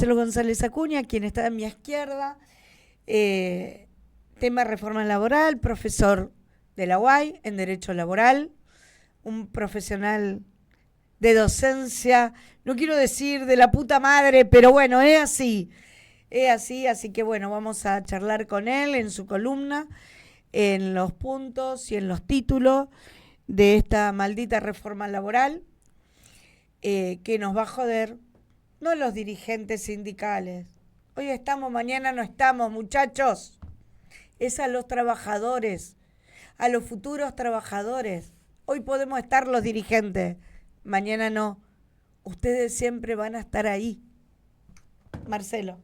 Marcelo González Acuña, quien está a mi izquierda, tema reforma laboral, profesor de la UAI en Derecho Laboral, un profesional de docencia, no quiero decir de la puta madre, pero bueno, así que bueno, vamos a charlar con él en su columna, en los puntos y en los títulos de esta maldita reforma laboral que nos va a joder, no los dirigentes sindicales. Hoy estamos, mañana no estamos, muchachos. Es a los trabajadores, a los futuros trabajadores. Hoy podemos estar los dirigentes, mañana no. Ustedes siempre van a estar ahí. Marcelo.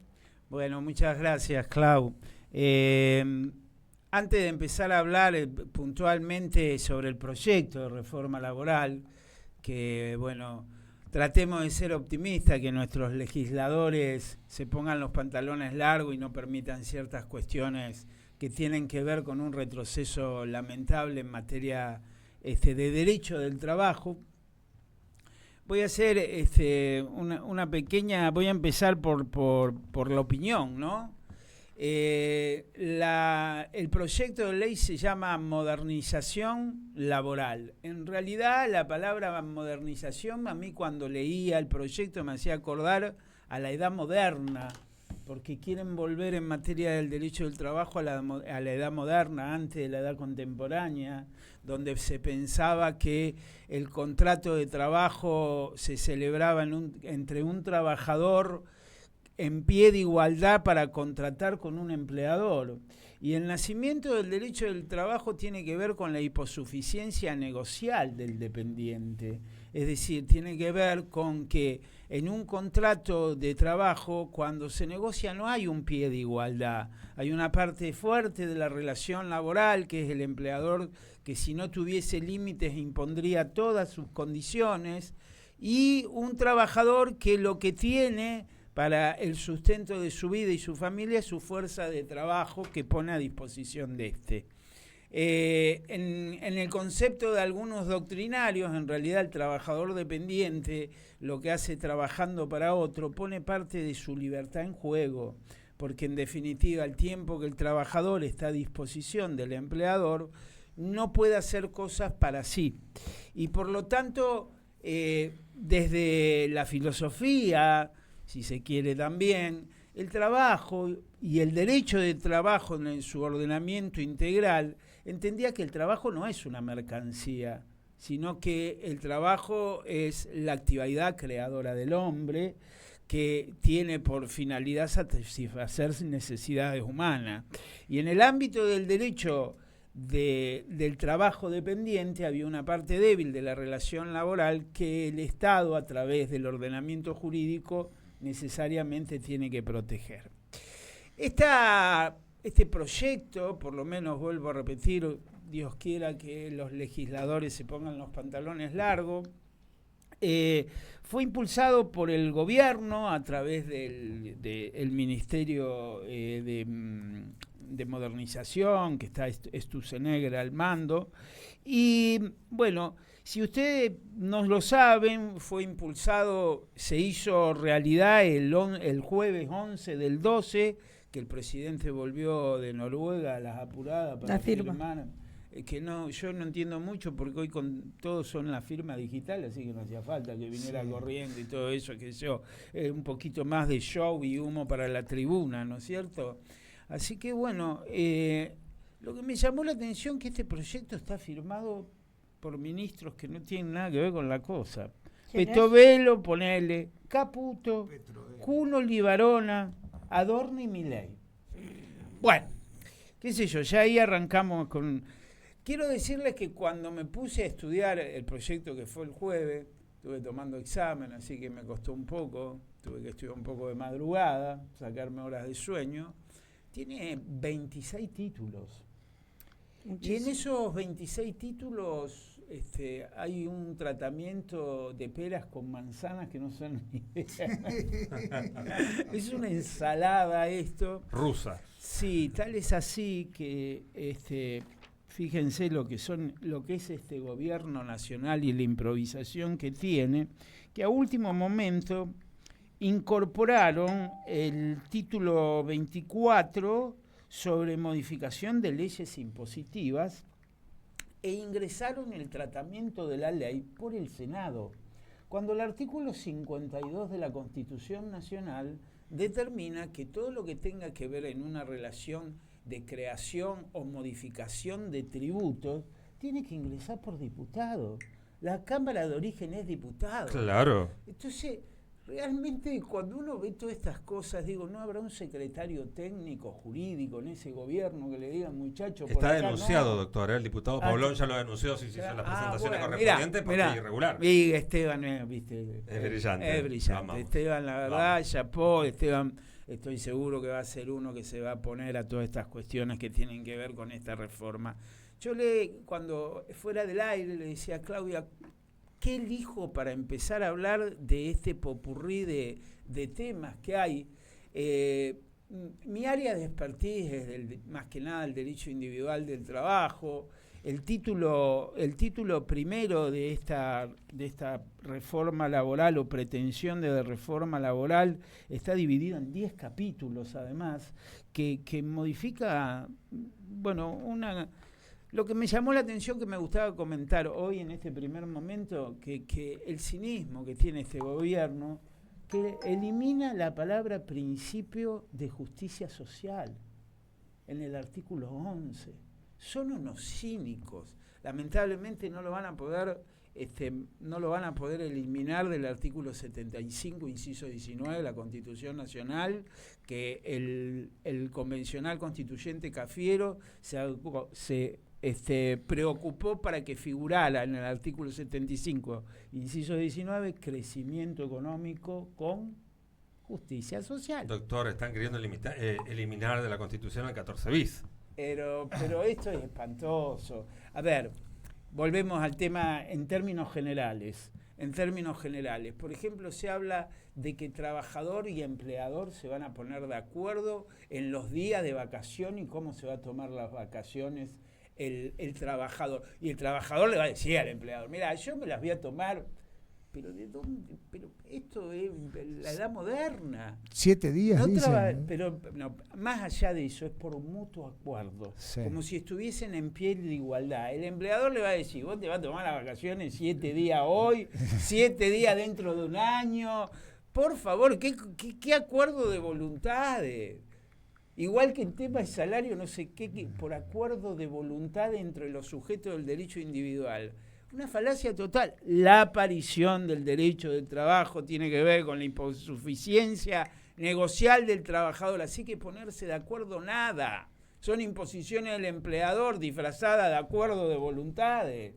Bueno, muchas gracias, Clau. Antes de empezar a hablar puntualmente sobre el proyecto de reforma laboral, que bueno, tratemos de ser optimistas, que nuestros legisladores se pongan los pantalones largos y no permitan ciertas cuestiones que tienen que ver con un retroceso lamentable en materia de derecho del trabajo. Voy a hacer una pequeña, voy a empezar por la opinión, ¿no? El proyecto de ley se llama modernización laboral. En realidad la palabra modernización a mí cuando leía el proyecto me hacía acordar a la edad moderna, porque quieren volver en materia del derecho del trabajo a la edad moderna, antes de la edad contemporánea, donde se pensaba que el contrato de trabajo se celebraba entre un trabajador en pie de igualdad para contratar con un empleador. Y el nacimiento del derecho del trabajo tiene que ver con la hiposuficiencia negocial del dependiente. Es decir, tiene que ver con que en un contrato de trabajo, cuando se negocia, no hay un pie de igualdad. Hay una parte fuerte de la relación laboral, que es el empleador, que si no tuviese límites impondría todas sus condiciones, y un trabajador que lo que tiene para el sustento de su vida y su familia, su fuerza de trabajo que pone a disposición de este. En el concepto de algunos doctrinarios, en realidad el trabajador dependiente, lo que hace trabajando para otro, pone parte de su libertad en juego, porque en definitiva el tiempo que el trabajador está a disposición del empleador, no puede hacer cosas para sí. Y por lo tanto, desde la filosofía, si se quiere también, el trabajo y el derecho de trabajo en su ordenamiento integral entendía que el trabajo no es una mercancía, sino que el trabajo es la actividad creadora del hombre que tiene por finalidad satisfacer necesidades humanas. Y en el ámbito del derecho del trabajo dependiente había una parte débil de la relación laboral que el Estado, a través del ordenamiento jurídico, necesariamente tiene que proteger. Este proyecto, por lo menos vuelvo a repetir, Dios quiera que los legisladores se pongan los pantalones largos, fue impulsado por el gobierno a través del Ministerio de Modernización, que está Sturzenegger al mando, y bueno, si ustedes no lo saben, fue impulsado, se hizo realidad el jueves 11 del 12, que el presidente volvió de Noruega a las apuradas para firmar. Que no, yo no entiendo mucho porque hoy con todos son la firma digital, así que no hacía falta que viniera corriendo y todo eso, que yo, un poquito más de show y humo para la tribuna, ¿no es cierto? Así que bueno, lo que me llamó la atención es que este proyecto está firmado por ministros que no tienen nada que ver con la cosa. Petovelo, ponele, Caputo, Cuno Libarona, Adorno y Milei. Bueno, qué sé yo, ya ahí arrancamos con... Quiero decirles que cuando me puse a estudiar el proyecto que fue el jueves, estuve tomando examen, así que me costó un poco, tuve que estudiar un poco de madrugada, sacarme horas de sueño. Tiene 26 títulos. Muchísimo. Y en esos 26 títulos hay un tratamiento de peras con manzanas que no son ni idea. Es una ensalada esto. Rusa. Sí, tal es así que fíjense lo que es este gobierno nacional y la improvisación que tiene, que a último momento incorporaron el título 24 sobre modificación de leyes impositivas e ingresaron el tratamiento de la ley por el Senado, cuando el artículo 52 de la Constitución Nacional determina que todo lo que tenga que ver en una relación de creación o modificación de tributos tiene que ingresar por diputado. La Cámara de Origen es diputado. Claro. Entonces, realmente cuando uno ve todas estas cosas, digo, ¿no habrá un secretario técnico, jurídico en ese gobierno que le digan, muchachos, Está denunciado, no? Doctor, el diputado Paulón ya lo denunció, si se hizo las presentaciones correspondientes, porque es irregular. Y Esteban, viste, es brillante. Es brillante. Esteban, la verdad, chapó, Esteban, estoy seguro que va a ser uno que se va a poner a todas estas cuestiones que tienen que ver con esta reforma. Yo cuando fuera del aire le decía a Claudia, ¿qué elijo para empezar a hablar de este popurrí de temas que hay? Mi área de expertise es más que nada el derecho individual del trabajo. El título primero de esta reforma laboral o pretensión de reforma laboral está dividido en 10 capítulos, además, que modifica, lo que me llamó la atención, que me gustaba comentar hoy en este primer momento, que el cinismo que tiene este gobierno, que elimina la palabra principio de justicia social en el artículo 11. Son unos cínicos. Lamentablemente no lo van a poder eliminar del artículo 75, inciso 19 de la Constitución Nacional, que el convencional constituyente Cafiero se preocupó para que figurara en el artículo 75, inciso 19, crecimiento económico con justicia social. Doctor, están queriendo eliminar de la Constitución el 14 bis. Pero esto es espantoso. A ver, volvemos al tema en términos generales. Por ejemplo, se habla de que trabajador y empleador se van a poner de acuerdo en los días de vacación y cómo se va a tomar las vacaciones el trabajador. Y el trabajador le va a decir al empleador, mira, yo me las voy a tomar, pero ¿de dónde? Pero esto es la edad moderna. 7 días, Pero no, más allá de eso, es por mutuo acuerdo. Sí. Como si estuviesen en pie de igualdad. El empleador le va a decir, vos te vas a tomar las vacaciones 7 días hoy, 7 días dentro de un año. Por favor, ¿qué acuerdo de voluntades? Igual que el tema de salario, no sé qué, por acuerdo de voluntad entre los sujetos del derecho individual. Una falacia total. La aparición del derecho del trabajo tiene que ver con la insuficiencia negocial del trabajador, así que ponerse de acuerdo nada. Son imposiciones del empleador disfrazadas de acuerdo de voluntades.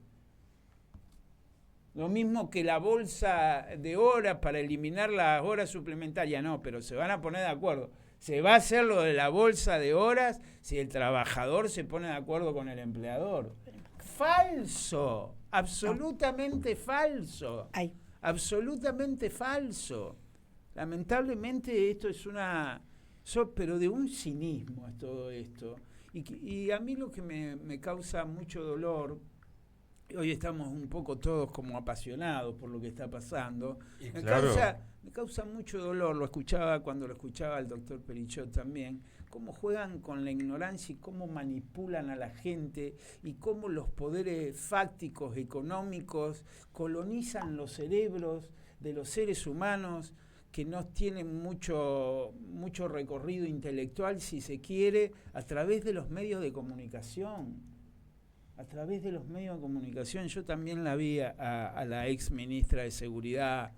Lo mismo que la bolsa de horas para eliminar las horas suplementarias, no, pero se van a poner de acuerdo. Se va a hacer lo de la bolsa de horas si el trabajador se pone de acuerdo con el empleador. Falso, absolutamente falso. Absolutamente falso. Lamentablemente esto es pero de un cinismo es todo esto. Y a mí lo que me causa mucho dolor, hoy estamos un poco todos como apasionados por lo que está pasando, me causa mucho dolor, cuando lo escuchaba el doctor Perichot también, cómo juegan con la ignorancia y cómo manipulan a la gente y cómo los poderes fácticos, económicos, colonizan los cerebros de los seres humanos que no tienen mucho recorrido intelectual, si se quiere, a través de los medios de comunicación. Yo también la vi a la ex ministra de Seguridad,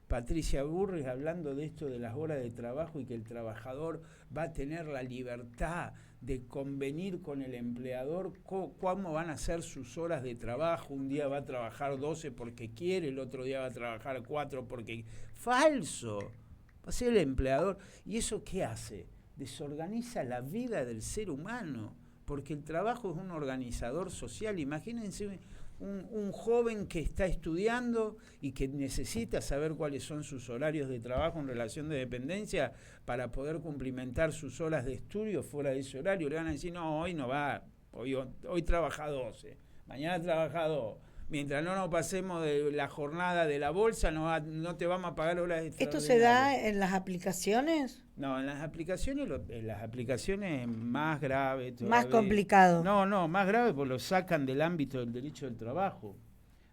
Patricia Burris, hablando de esto de las horas de trabajo y que el trabajador va a tener la libertad de convenir con el empleador cómo van a ser sus horas de trabajo. Un día va a trabajar 12 porque quiere, el otro día va a trabajar 4 porque... ¡Falso! Va a ser el empleador. ¿Y eso qué hace? Desorganiza la vida del ser humano, porque el trabajo es un organizador social. Imagínense un joven que está estudiando y que necesita saber cuáles son sus horarios de trabajo en relación de dependencia para poder cumplimentar sus horas de estudio fuera de ese horario. Le van a decir, no, hoy no va, hoy trabaja 12, mañana trabaja 2, Mientras no nos pasemos de la jornada de la bolsa, no te vamos a pagar horas extraordinarias. ¿Esto se da en las aplicaciones? No, en las aplicaciones más grave todavía. Más complicado. No, más grave porque lo sacan del ámbito del derecho del trabajo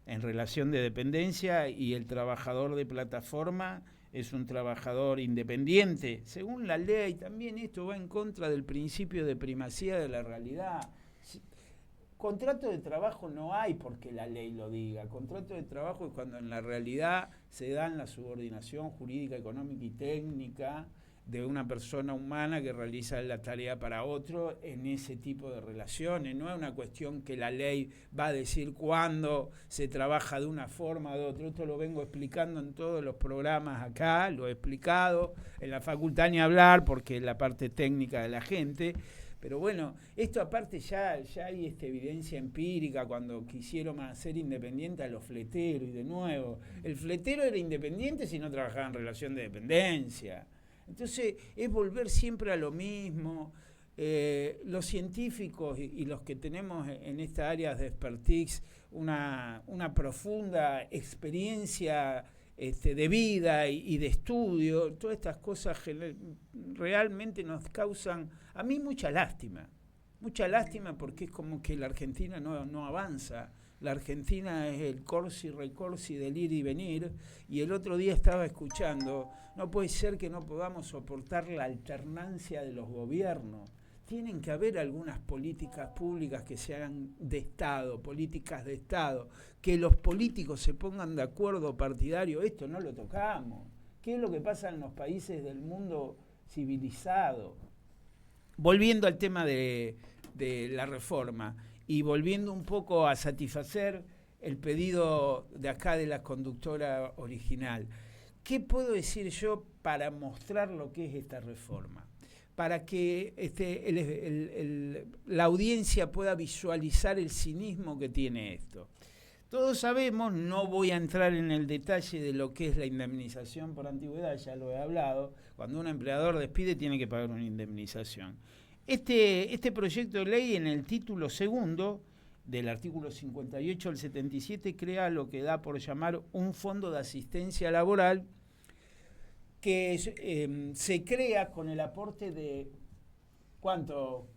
en relación de dependencia, y el trabajador de plataforma es un trabajador independiente. Según la ley, también esto va en contra del principio de primacía de la realidad. Contrato de trabajo no hay porque la ley lo diga. Contrato de trabajo es cuando en la realidad se da la subordinación jurídica, económica y técnica de una persona humana que realiza la tarea para otro en ese tipo de relaciones. No es una cuestión que la ley va a decir cuándo se trabaja de una forma o de otra. Esto lo vengo explicando en todos los programas acá, lo he explicado en la facultad ni hablar porque es la parte técnica de la gente. Pero bueno, esto aparte ya hay evidencia empírica cuando quisieron hacer independiente a los fleteros, y de nuevo, el fletero era independiente si no trabajaba en relación de dependencia. Entonces es volver siempre a lo mismo. Los científicos y los que tenemos en esta área de expertise una profunda experiencia de vida y de estudio, todas estas cosas realmente nos causan a mí mucha lástima porque es como que la Argentina no avanza. La Argentina es el corsi recorsi del ir y venir, y el otro día estaba escuchando, no puede ser que no podamos soportar la alternancia de los gobiernos. Tienen que haber algunas políticas públicas que se hagan de Estado, políticas de Estado, que los políticos se pongan de acuerdo partidario. Esto no lo tocamos. ¿Qué es lo que pasa en los países del mundo civilizado? Volviendo al tema de la reforma y volviendo un poco a satisfacer el pedido de acá de la conductora original, ¿qué puedo decir yo para mostrar lo que es esta reforma? Para que la audiencia pueda visualizar el cinismo que tiene esto. Todos sabemos, no voy a entrar en el detalle de lo que es la indemnización por antigüedad, ya lo he hablado, cuando un empleador despide tiene que pagar una indemnización. Este proyecto de ley en el título segundo del artículo 58 al 77 crea lo que da por llamar un fondo de asistencia laboral que se crea con el aporte de, ¿cuánto?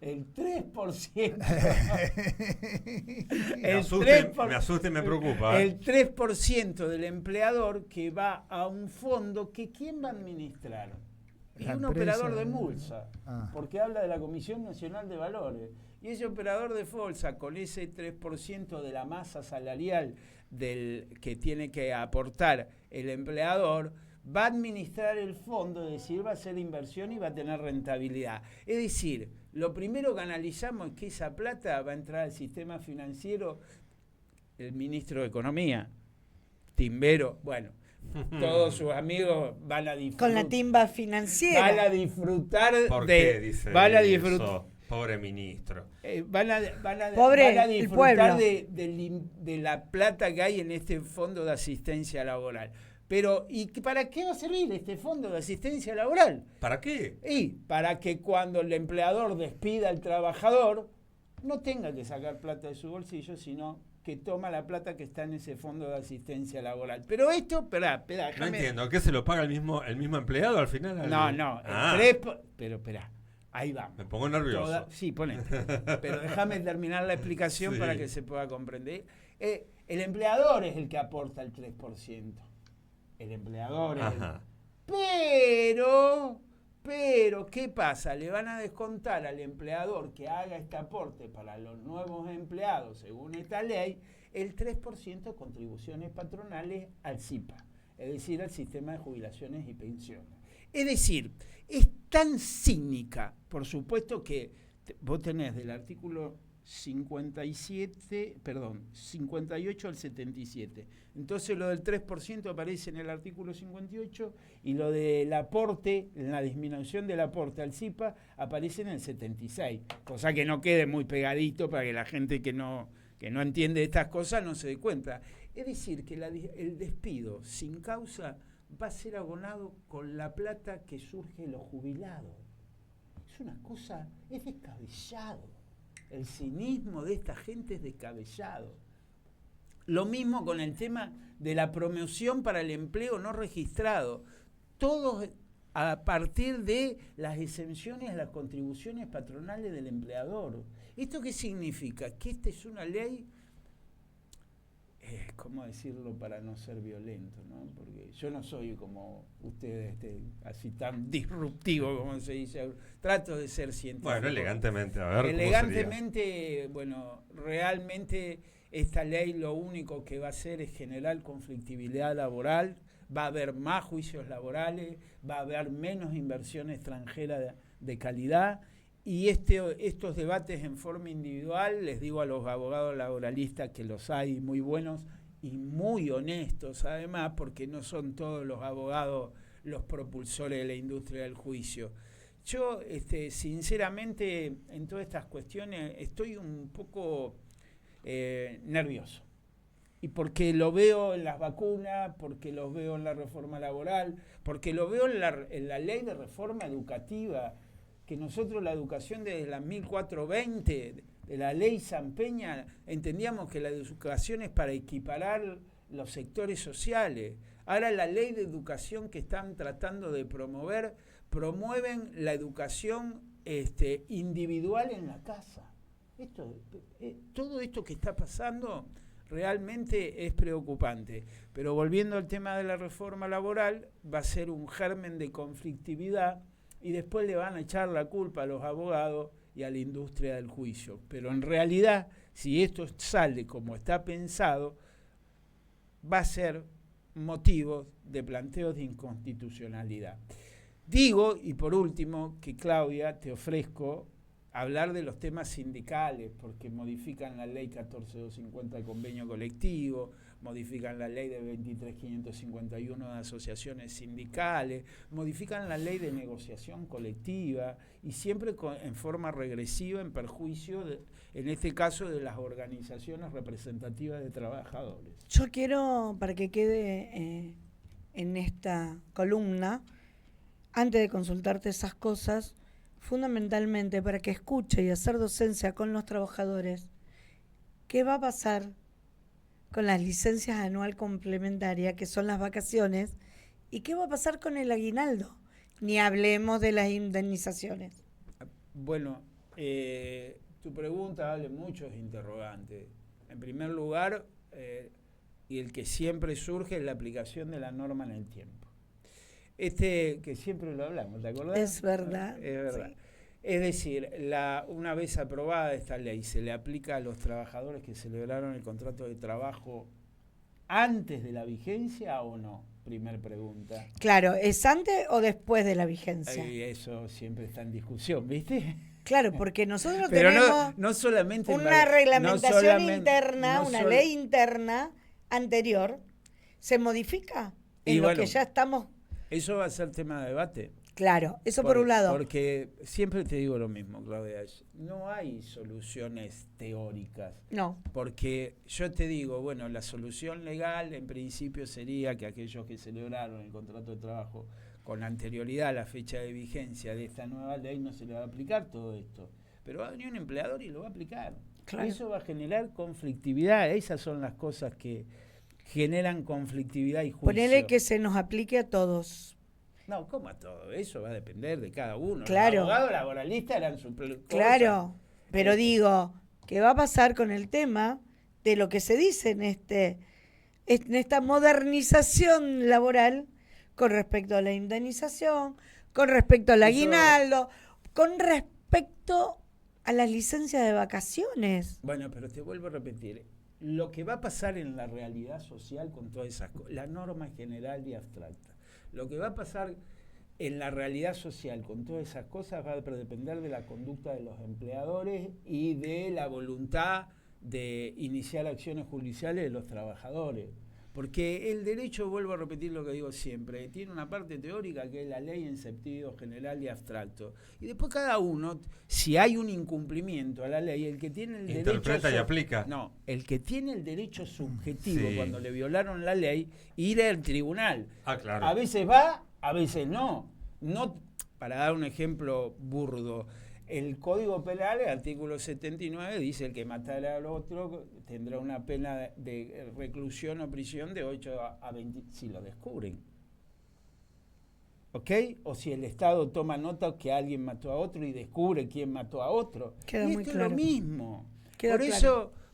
El 3%. Me asusta y me preocupa. El 3% del empleador que va a un fondo que ¿quién va a administrar? Y un operador de bolsa, porque habla de la Comisión Nacional de Valores. Y ese operador de bolsa, con ese 3% de la masa salarial que tiene que aportar el empleador, va a administrar el fondo, es decir, va a hacer inversión y va a tener rentabilidad. Es decir, lo primero que analizamos es que esa plata va a entrar al sistema financiero, el ministro de Economía, Timbero, bueno, todos sus amigos van a disfrutar. Con la timba financiera. Van a disfrutar ¿Por qué dice eso? Pobre ministro. Van a disfrutar de la plata que hay en este fondo de asistencia laboral. Pero, ¿y para qué va a servir este fondo de asistencia laboral? ¿Para qué? Y para que cuando el empleador despida al trabajador, no tenga que sacar plata de su bolsillo, sino que toma la plata que está en ese fondo de asistencia laboral. Pero esto, espera, no entiendo, ¿qué se lo paga el mismo empleado al final? No, pero espera, ahí va. Me pongo nervioso. Sí, ponete. Pero déjame terminar la explicación para que se pueda comprender. El empleador es el que aporta el 3%. El empleador es Pero, ¿qué pasa? Le van a descontar al empleador que haga este aporte para los nuevos empleados, según esta ley, el 3% de contribuciones patronales al CIPA, es decir, al sistema de jubilaciones y pensiones. Es decir, es tan cínica, por supuesto que vos tenés del artículo 58 al 77. Entonces lo del 3% aparece en el artículo 58 y lo del aporte, la disminución del aporte al CIPA aparece en el 76. Cosa que no quede muy pegadito para que la gente que no entiende estas cosas no se dé cuenta. Es decir, que el despido sin causa va a ser abonado con la plata que surge de los jubilados. Es una cosa, es descabellado. El cinismo de esta gente es descabellado. Lo mismo con el tema de la promoción para el empleo no registrado. Todos a partir de las exenciones a las contribuciones patronales del empleador. ¿Esto qué significa? Que esta es una ley, ¿cómo decirlo para no ser violento, ¿no? Porque yo no soy como ustedes, así tan disruptivo como se dice. Trato de ser científico. Bueno, elegantemente, a ver. Elegantemente, bueno, realmente esta ley lo único que va a hacer es generar conflictividad laboral. Va a haber más juicios laborales, va a haber menos inversión extranjera de calidad, y estos debates en forma individual, les digo a los abogados laboralistas que los hay muy buenos y muy honestos además, porque no son todos los abogados los propulsores de la industria del juicio. Yo, sinceramente, en todas estas cuestiones estoy un poco nervioso. Y porque lo veo en las vacunas, porque lo veo en la reforma laboral, porque lo veo en la ley de reforma educativa, que nosotros la educación desde la 1420, de la ley San Peña, entendíamos que la educación es para equiparar los sectores sociales. Ahora la ley de educación que están tratando de promueven la educación individual en la casa. Todo esto que está pasando realmente es preocupante, pero volviendo al tema de la reforma laboral, va a ser un germen de conflictividad y después le van a echar la culpa a los abogados y a la industria del juicio. Pero en realidad, si esto sale como está pensado, va a ser motivo de planteos de inconstitucionalidad. Digo, y por último, que Claudia, te ofrezco hablar de los temas sindicales, porque modifican la ley 14250 del convenio colectivo, modifican la ley de 23551 de asociaciones sindicales, modifican la ley de negociación colectiva y siempre en forma regresiva en perjuicio, en este caso, de las organizaciones representativas de trabajadores. Yo quiero, para que quede en esta columna, antes de consultarte esas cosas, fundamentalmente para que escuche y hacer docencia con los trabajadores, ¿qué va a pasar con las licencias anual complementarias, que son las vacaciones, y qué va a pasar con el aguinaldo? Ni hablemos de las indemnizaciones. Bueno, tu pregunta vale muchos interrogantes. En primer lugar, y el que siempre surge es la aplicación de la norma en el tiempo. Que siempre lo hablamos, ¿te acordás? Es verdad. Es verdad. Sí. Es decir, una vez aprobada esta ley, ¿se le aplica a los trabajadores que celebraron el contrato de trabajo antes de la vigencia o no? Primer pregunta. Claro, ¿es antes o después de la vigencia? Eso siempre está en discusión, ¿viste? Claro, porque nosotros pero tenemos no solamente una reglamentación interna, una ley interna anterior, ¿se modifica en lo que ya estamos? Eso va a ser tema de debate. Claro, eso por un lado. Porque siempre te digo lo mismo, Claudia, no hay soluciones teóricas. No. Porque yo te digo, bueno, la solución legal en principio sería que aquellos que celebraron el contrato de trabajo con anterioridad a la fecha de vigencia de esta nueva ley no se le va a aplicar todo esto. Pero va a venir un empleador y lo va a aplicar. Claro. Eso va a generar conflictividad. Esas son las cosas que generan conflictividad y juicio. Ponele que se nos aplique a todos. No, ¿cómo a todo? Eso va a depender de cada uno. Claro. Los abogados laboralistas eran su cosa. Claro, pero digo, ¿qué va a pasar con el tema de lo que se dice en esta modernización laboral con respecto a la indemnización, con respecto al aguinaldo, con respecto a las licencias de vacaciones? Bueno, pero te vuelvo a repetir. Lo que va a pasar en la realidad social con todas esas cosas, la norma general y abstracta, lo que va a pasar en la realidad social con todas esas cosas va a depender de la conducta de los empleadores y de la voluntad de iniciar acciones judiciales de los trabajadores. Porque el derecho, vuelvo a repetir lo que digo siempre, tiene una parte teórica que es la ley en sentido general y abstracto. Y después cada uno, si hay un incumplimiento a la ley, el que tiene el derecho... Interpreta y aplica. No, el que tiene el derecho subjetivo cuando le violaron la ley, ir al tribunal. Ah, claro. A veces va, a veces no. No, para dar un ejemplo burdo, el Código Penal, el artículo 79, dice el que matara al otro tendrá una pena de reclusión o prisión de 8 a 20, si lo descubren. ¿Ok? O si el Estado toma nota que alguien mató a otro y descubre quién mató a otro. Queda y muy esto claro. es lo mismo.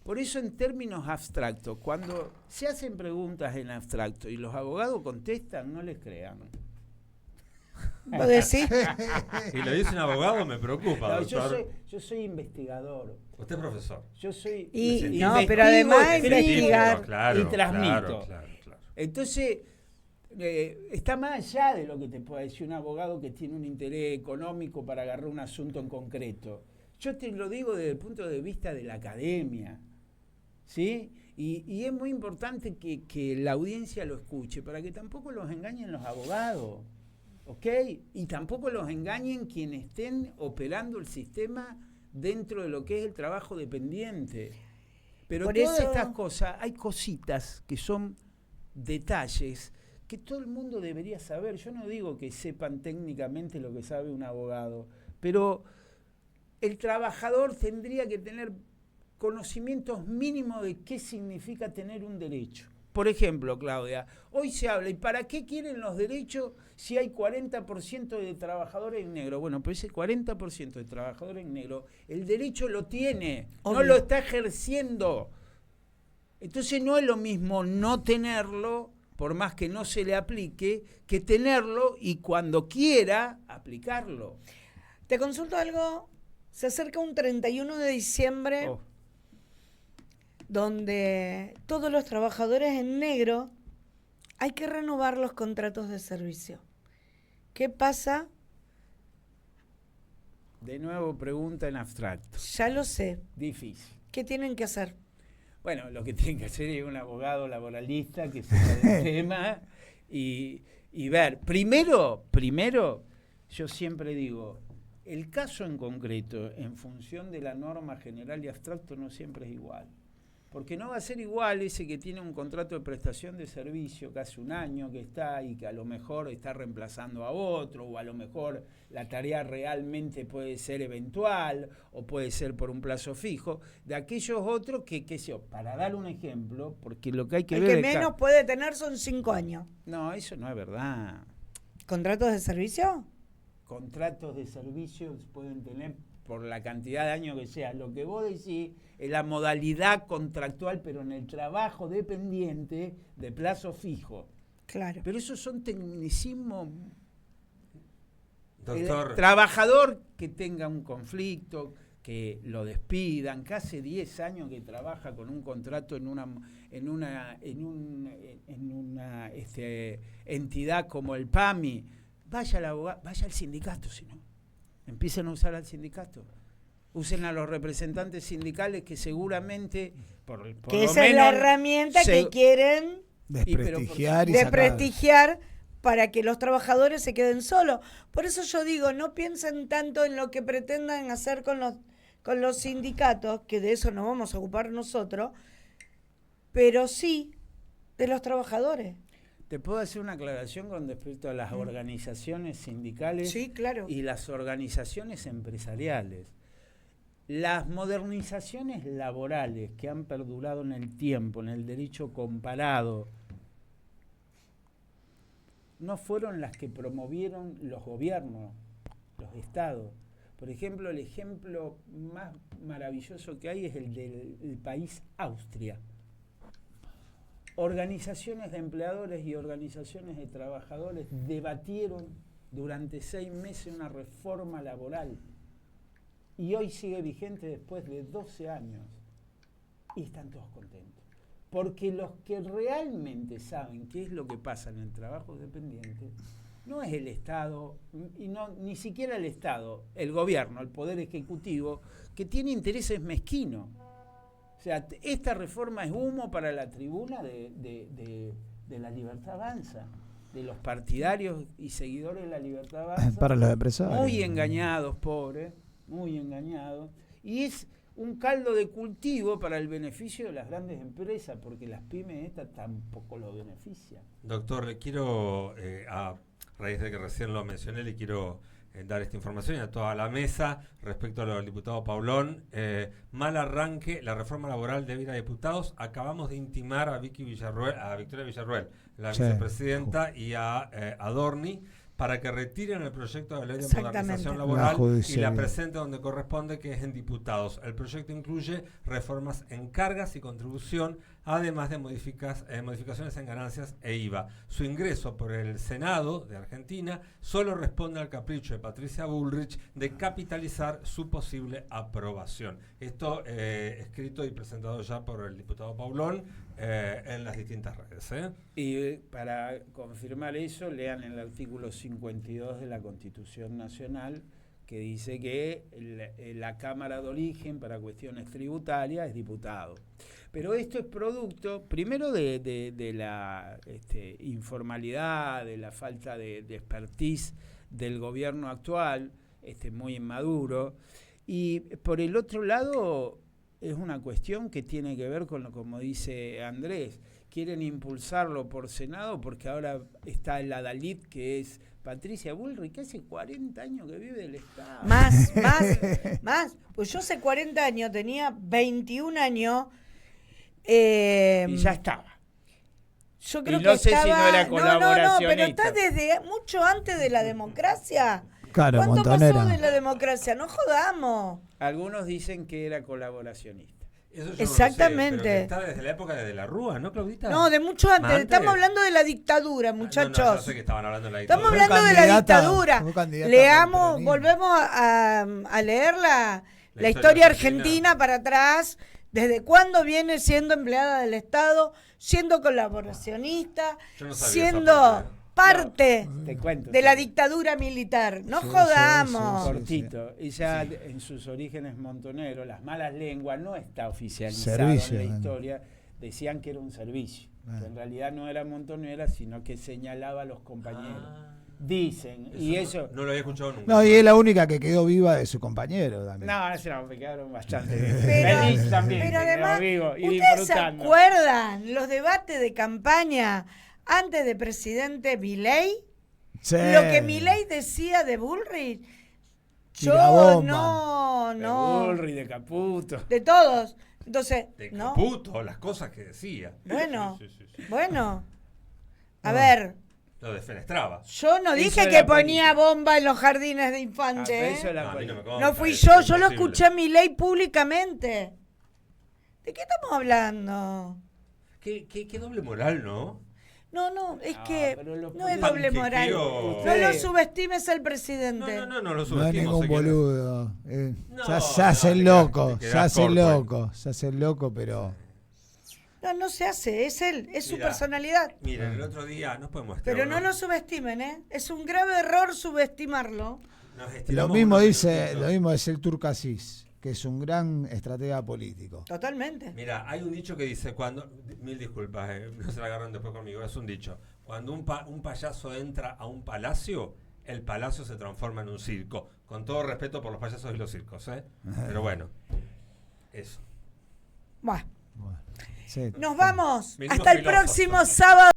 Por eso en términos abstractos, cuando se hacen preguntas en abstracto y los abogados contestan, no les crean. ¿Vos decís? Y lo dice un abogado, me preocupa, No, doctor. yo soy investigador. Usted es profesor. Yo soy No, pero además investigar y transmito. Claro. Entonces, está más allá de lo que te puede decir un abogado que tiene un interés económico para agarrar un asunto en concreto. Yo te lo digo desde el punto de vista de la academia, ¿sí? Y es muy importante que la audiencia lo escuche, para que tampoco los engañen los abogados, ¿ok? Y tampoco los engañen quienes estén operando el sistema dentro de lo que es el trabajo dependiente. Pero por todas eso, estas cosas, hay cositas que son detalles que todo el mundo debería saber. Yo no digo que sepan técnicamente lo que sabe un abogado, pero el trabajador tendría que tener conocimientos mínimos de qué significa tener un derecho. Por ejemplo, Claudia, hoy se habla, ¿y para qué quieren los derechos si hay 40% de trabajadores en negro? Bueno, pues ese 40% de trabajadores en negro, el derecho lo tiene, obvio, no lo está ejerciendo. Entonces no es lo mismo no tenerlo, por más que no se le aplique, que tenerlo y cuando quiera aplicarlo. Te consulto algo, se acerca un 31 de diciembre donde todos los trabajadores en negro hay que renovar los contratos de servicio. ¿Qué pasa? De nuevo, pregunta en abstracto. Ya lo sé. Difícil. ¿Qué tienen que hacer? Bueno, lo que tienen que hacer es un abogado laboralista que sepa del tema y ver. Primero, yo siempre digo, el caso en concreto, en función de la norma general y abstracto, no siempre es igual. Porque no va a ser igual ese que tiene un contrato de prestación de servicio que hace un año que está y que a lo mejor está reemplazando a otro, o a lo mejor la tarea realmente puede ser eventual o puede ser por un plazo fijo, de aquellos otros que, qué sé yo, para dar un ejemplo, porque lo que hay que ver... El que menos puede tener son 5 años. No, eso no es verdad. ¿Contratos de servicio? Contratos de servicios pueden tener por la cantidad de años que sea. Lo que vos decís es la modalidad contractual, pero en el trabajo dependiente de plazo fijo. Claro. Pero esos son tecnicismos. Doctor. El trabajador que tenga un conflicto, que lo despidan, que hace 10 años que trabaja con un contrato en una entidad como el PAMI, vaya al sindicato, si no. Empiecen a usar al sindicato. Usen a los representantes sindicales que seguramente, por que lo esa menos, es la herramienta que quieren desprestigiar para que los trabajadores se queden solos. Por eso yo digo, no piensen tanto en lo que pretendan hacer con los sindicatos, que de eso nos vamos a ocupar nosotros, pero sí de los trabajadores. ¿Te puedo hacer una aclaración con respecto a las organizaciones sindicales? Sí, claro. Y las organizaciones empresariales? Las modernizaciones laborales que han perdurado en el tiempo, en el derecho comparado, no fueron las que promovieron los gobiernos, los estados. Por ejemplo, el ejemplo más maravilloso que hay es el del país Austria. Organizaciones de empleadores y organizaciones de trabajadores debatieron durante 6 meses una reforma laboral y hoy sigue vigente después de 12 años y están todos contentos. Porque los que realmente saben qué es lo que pasa en el trabajo dependiente no es el Estado, y ni siquiera el Estado, el gobierno, el Poder Ejecutivo, que tiene intereses mezquinos. O sea, esta reforma es humo para la tribuna de La Libertad Avanza, de los partidarios y seguidores de La Libertad Avanza. Para los empresarios. Muy engañados, pobres, muy engañados. Y es un caldo de cultivo para el beneficio de las grandes empresas, porque las pymes estas tampoco lo benefician. Doctor, le quiero, a raíz de que recién lo mencioné, le quiero dar esta información y a toda la mesa respecto a lo del diputado Paulón. Mal arranque, la reforma laboral de vida de diputados. Acabamos de intimar a Victoria Villarruel, la vicepresidenta, y a Adorni, para que retiren el proyecto de ley de modernización laboral y la presenten donde corresponde, que es en diputados. El proyecto incluye reformas en cargas y contribución, además de modificaciones en ganancias e IVA. Su ingreso por el Senado de Argentina solo responde al capricho de Patricia Bullrich de capitalizar su posible aprobación. Esto escrito y presentado ya por el diputado Paulón en las distintas redes. Y para confirmar eso, lean el artículo 52 de la Constitución Nacional, que dice que la Cámara de Origen para cuestiones tributarias es diputado. Pero esto es producto, primero, de la informalidad, de la falta de expertise del gobierno actual, muy inmaduro, y por el otro lado es una cuestión que tiene que ver con lo, como dice Andrés, quieren impulsarlo por Senado porque ahora está el adalid, que es Patricia Bullrich, que hace 40 años que vive del Estado. Más. Pues yo hace 40 años, tenía 21 años. Y ya estaba. Yo creo y no que sé estaba, si no era colaboracionista. No, pero está desde mucho antes de la democracia. Claro, ¿Cuánto montonera. pasó de la democracia? No jodamos. Algunos dicen que era colaboracionista. Eso yo Exactamente. No lo sé, pero que está desde la época de la Rúa, ¿no, Claudita? No, de mucho antes. ¿Antes? Estamos hablando de la dictadura, muchachos. No, yo sé que estaban hablando de la dictadura. Estamos hablando de la dictadura. Candidata Leamos, volvemos a leer la historia argentina para atrás. ¿Desde cuándo viene siendo empleada del Estado, siendo colaboracionista, siendo parte de la dictadura militar? No jodamos. Cortito. Y ya en sus orígenes montoneros, las malas lenguas, no está oficializado en la historia. Decían que era un servicio. Que en realidad no era montonera, sino que señalaba a los compañeros. Dicen, y eso no lo había escuchado nunca. No, y es la única que quedó viva de su compañero también. No, me quedaron bastante bien. Feliz también. Pero además, vivo y ¿ustedes se acuerdan los debates de campaña antes de presidente Milei? Sí. Lo que Milei decía de Bullrich. Yo no. De Bullrich, de Caputo. De todos. Entonces, de ¿no? Caputo, las cosas que decía. Bueno, sí. bueno. A ver. Lo defenestraba. Yo no dije que ponía bomba en los jardines de infantes. No fui yo lo escuché a Milei públicamente. ¿De qué estamos hablando? Qué doble moral, ¿no? No, es que no es doble moral. No lo subestimes al presidente. No lo No es subestimo. ningún boludo. Se hace el loco, pero... No se hace, es él, es su personalidad. Mira, el otro día nos podemos... Pero no lo subestimen, ¿eh? Es un grave error subestimarlo. Lo mismo dice el Turco Asís, que es un gran estratega político. Totalmente. Mira, hay un dicho que dice, mil disculpas, no se la agarran después conmigo, es un dicho. Cuando un payaso entra a un palacio, el palacio se transforma en un circo. Con todo respeto por los payasos y los circos, ¿eh? Pero bueno, eso. Bueno. Sí. Nos vamos. Mismo Hasta el filósofo. próximo sábado.